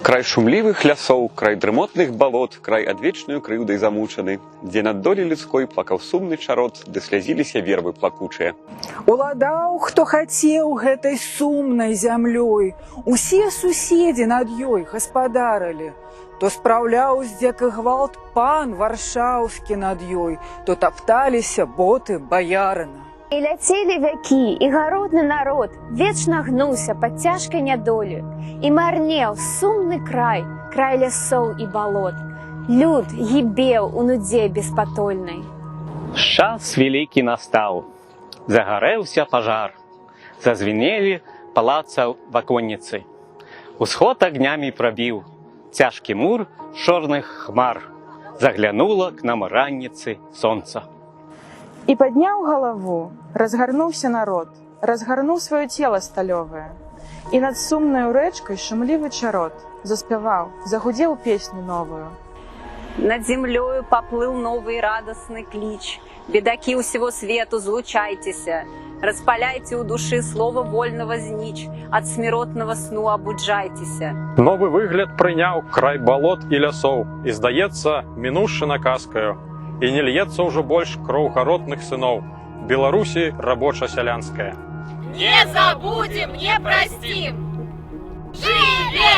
Край шумлівых лясоў, край дрымотных балот, край адвечнаю крыўдай замучаны, дзе над долі людской плакаў сумны чарот, ды слязіліся вербы плакучыя. Уладаў, хто хацеў гэтай сумнай зямлёй, усе суседзі над ёй гаспадарылі. То спраўляў здзек і гвалт пан варшаўскі над ёй, то тапталіся боты баярына. І ляцелі вякі, і гародны народ вечна гнуўся пад цяжкай нядолю, і марнеў сумны край, край лясоў і балот. Люд гібеў у нудзе беспатольнай. Час вялікі настаў, загарэўся пажар, зазвінелі палаца ваконніцы. Усход агнямі прабіў цяжкі мур чорных хмар, заглянула к нам ранніцы сонца. І падняў галаву, разгарнуўся народ, разгарнуў сваё цела сталёвае. І над сумнаю рэчкай шумлівы чарот заспяваў, загудзеў песню новую. Над землёю поплыл новый радостный клич. Бедаки у всего свету, злучайтеся. Распаляйте у души слово вольного знич. От смиротного сну обуджайтеся. Новы выгляд прыняў край балот і лясоў. І, здаецца, мінуўшы наказкаю. І не льецца ўжо больш кроў гаротных сыноў. Беларусі рабоча-сялянская. Не забудем, не простим! Живе!